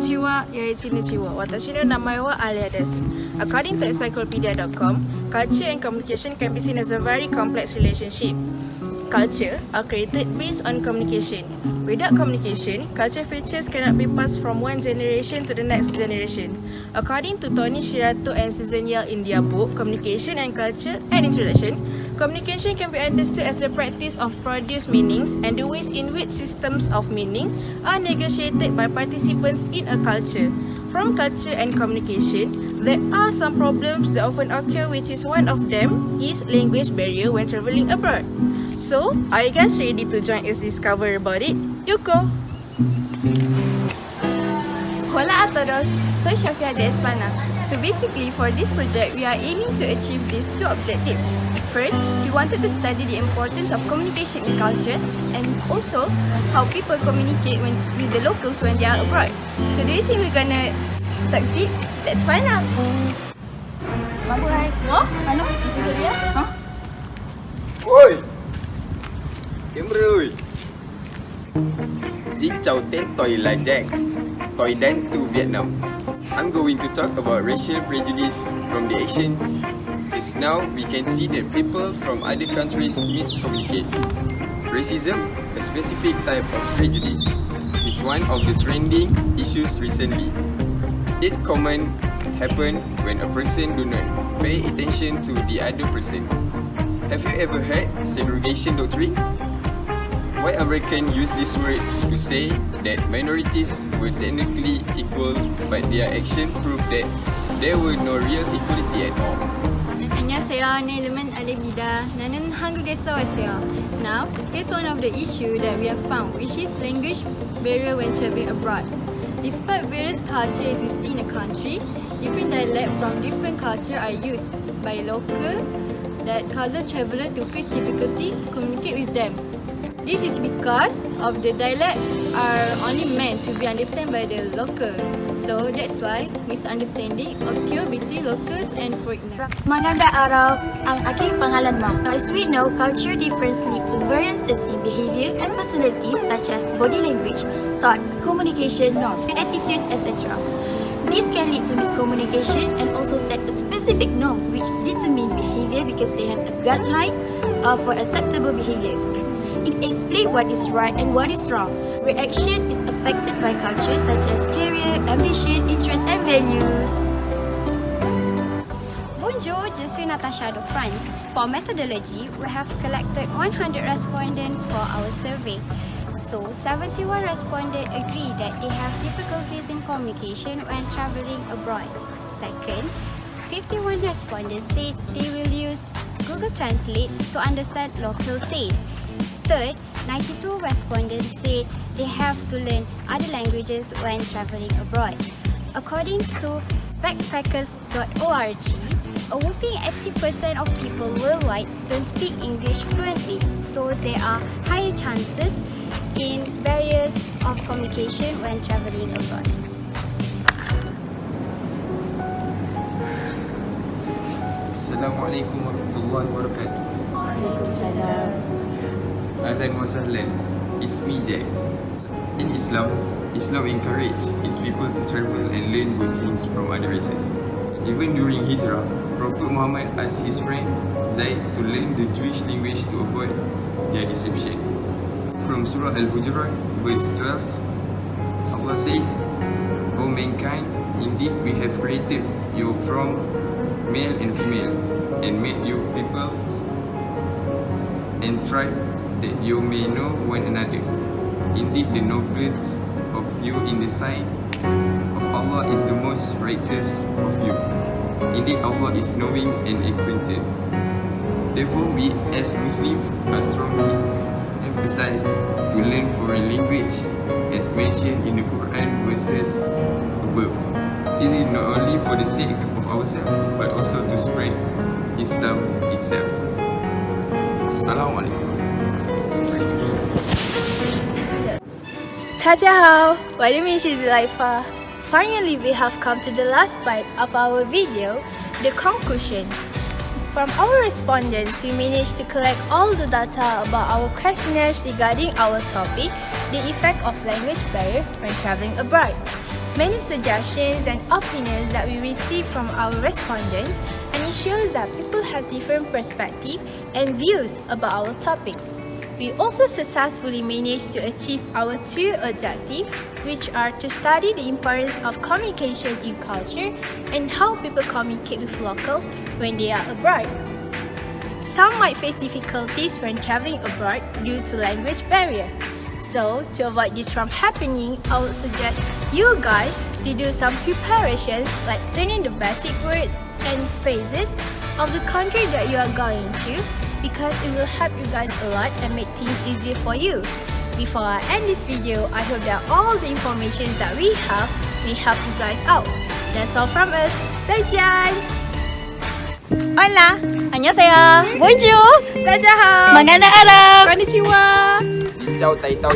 ちは、konnichiwa. Watashi no namae wa Alyaa desu. According to encyclopedia.com, culture and communication can be seen as a very complex relationship. Culture are created based on communication. Without communication, culture features cannot be passed from one generation to the next generation. According to Tony Shirato and Chanyeol in their book, Communication and Culture and Introduction, communication can be understood as the practice of produce meanings and the ways in which systems of meaning are negotiated by participants in a culture. From culture and communication, there are some problems that often occur, which is one of them is language barrier when travelling abroad. So, are you guys ready to join us discover about it? You go! Hola a todos, soy Shafiyyah de España. So basically for this project, we are aiming to achieve these two objectives. First, we wanted to study the importance of communication in culture and also how people communicate with the locals when they are abroad. So do you think we're gonna succeed? Let's find out! Mampu hai? Oh? Ano? Itu dia? Huh? Oi! Kamera oi! Xin chào tên tôi là Jack. Tôi đến từ Vietnam. I'm going to talk about racial prejudice from the action. Just now, we can see that people from other countries miscommunicate. Racism, a specific type of prejudice, is one of the trending issues recently. It common happen when a person do not pay attention to the other person. Have you ever heard segregation doctrine? Why Americans use this word to say that minorities were technically equal, but their action proved that there were no real equality at all. 안녕하세요. 내 이름은 알리입니다. 나는 한국에서 왔어요. Now, here's one of the issues that we have found, which is language barrier when traveling abroad. Despite various cultures within a country, different dialects from different cultures are used by locals that causes travelers to face difficulty to communicate with them. This is because of the dialect are only meant to be understood by the local. So that's why misunderstanding occur between locals and foreigners. Magandang araw, ang aking pangalan mo. As we know, culture difference lead to variances in behavior and personalities such as body language, thoughts, communication norms, attitude, etc. This can lead to miscommunication and also set a specific norms which determine behavior because they have a guideline for acceptable behavior. It explains what is right and what is wrong. Reaction is affected by culture such as career, ambition, interests and values. Bonjour, je suis Natasha de France. For methodology, we have collected 100 respondents for our survey. So, 71 respondents agree that they have difficulties in communication when traveling abroad. Second, 51 respondents said they will use Google Translate to understand local say. Third, 92 respondents said they have to learn other languages when traveling abroad. According to backpackers.org, a whopping 80% of people worldwide don't speak English fluently, so there are higher chances in barriers of communication when traveling abroad. Assalamualaikum warahmatullahi wabarakatuh. Waalaikumsalam. Ahlan wa sahlan. It's me, Jack. In Islam encourages its people to travel and learn good things from other races. Even during Hijrah, Prophet Muhammad asked his friend Zaid to learn the Jewish language to avoid their deception. From Surah Al-Hujurat, verse 12, Allah says, O mankind, indeed we have created you from male and female, and made you peoples and tribes that you may know one another. Indeed, the noblest of you in the sight of Allah is the most righteous of you. Indeed, Allah is knowing and acquainted. Therefore, we as Muslims are strongly emphasized to learn foreign language as mentioned in the Quran verses above. This is not only for the sake of ourselves, but also to spread Islam itself. Assalamualaikum. 大家好，我的名是 Zulaifa. Finally, we have come to the last part of our video, the conclusion. From our respondents, we managed to collect all the data about our questionnaires regarding our topic, the effect of language barrier when traveling abroad. many suggestions and opinions that we receive from our respondents, and it shows that people have different perspectives and views about our topic. We also successfully managed to achieve our two objectives, which are to study the importance of communication in culture and how people communicate with locals when they are abroad. Some might face difficulties when traveling abroad due to language barrier. So, to avoid this from happening, I would suggest you guys to do some preparations like learning the basic words and phrases of the country that you are going to, because it will help you guys a lot and make things easier for you. Before I end this video, I hope that all the information that we have may help you guys out. That's all from us. Zaijian! Hola, 안녕하세요. Bonjour. 大家好. Magandang araw. Konnichiwa. Xin chào tay tôi.